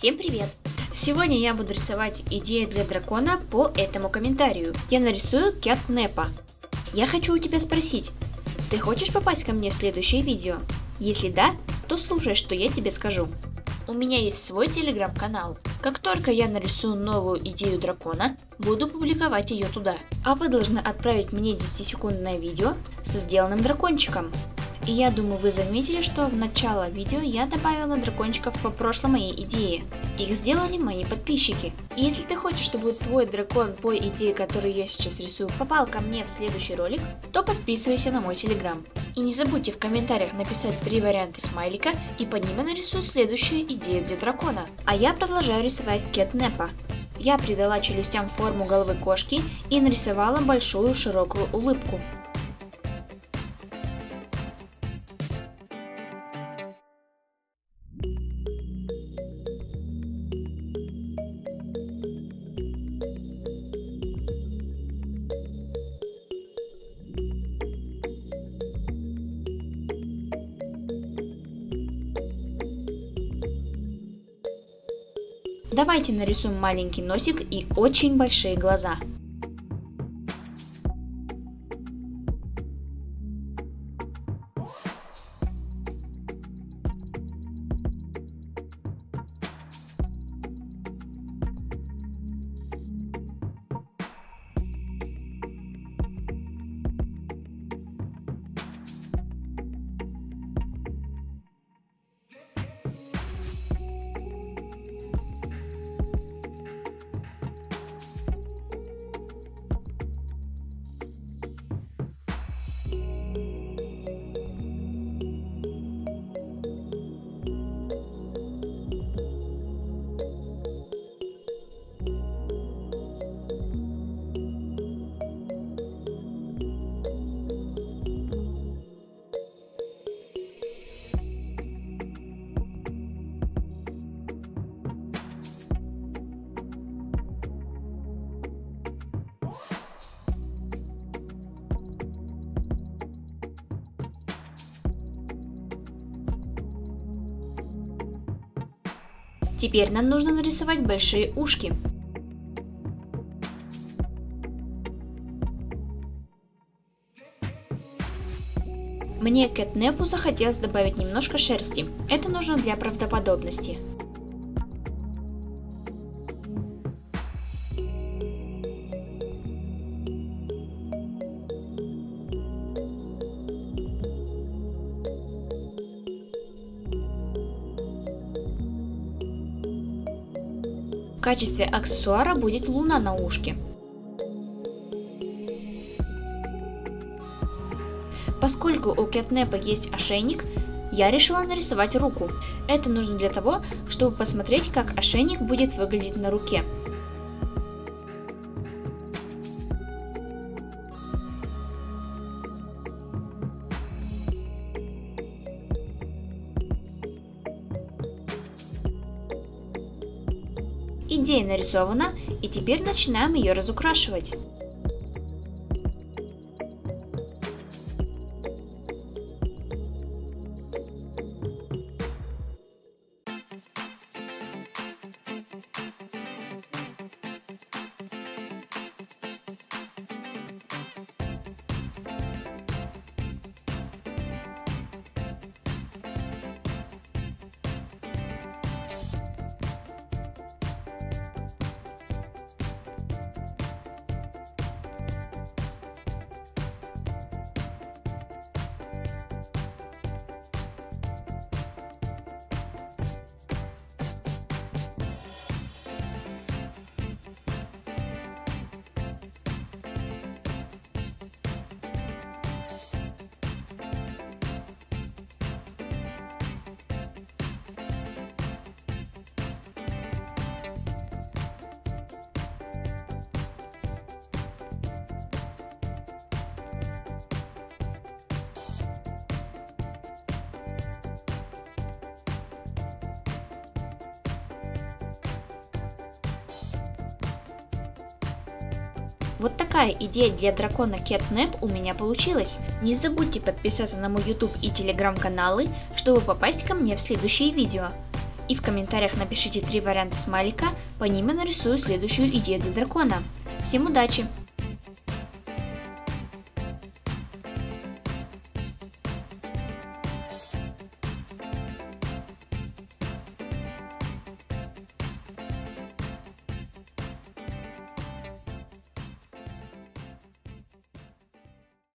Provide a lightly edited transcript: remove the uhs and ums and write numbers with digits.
Всем привет! Сегодня я буду рисовать идею для дракона по этому комментарию. Я нарисую Кэтнепа. Я хочу у тебя спросить, ты хочешь попасть ко мне в следующее видео? Если да, то слушай, что я тебе скажу. У меня есть свой телеграм-канал. Как только я нарисую новую идею дракона, буду публиковать ее туда. А вы должны отправить мне 10-секундное видео со сделанным дракончиком. И я думаю, вы заметили, что в начало видео я добавила дракончиков по прошлой моей идее. Их сделали мои подписчики. И если ты хочешь, чтобы твой дракон по идее, которую я сейчас рисую, попал ко мне в следующий ролик, то подписывайся на мой телеграм. И не забудьте в комментариях написать 3 варианта смайлика, и под ними нарисую следующую идею для дракона. А я продолжаю рисовать Кэтнепа. Я придала челюстям форму головы кошки и нарисовала большую широкую улыбку. Давайте нарисуем маленький носик и очень большие глаза. Теперь нам нужно нарисовать большие ушки. Мне Кэтнепу захотелось добавить немножко шерсти. Это нужно для правдоподобности. В качестве аксессуара будет луна на ушке. Поскольку у Кэтнепа есть ошейник, я решила нарисовать руку. Это нужно для того, чтобы посмотреть, как ошейник будет выглядеть на руке. Идея нарисована, и теперь начинаем ее разукрашивать. Вот такая идея для дракона Кэтнеп у меня получилась. Не забудьте подписаться на мой YouTube и Telegram каналы, чтобы попасть ко мне в следующие видео. и в комментариях напишите 3 варианта смайлика, по ним я нарисую следующую идею для дракона. Всем удачи!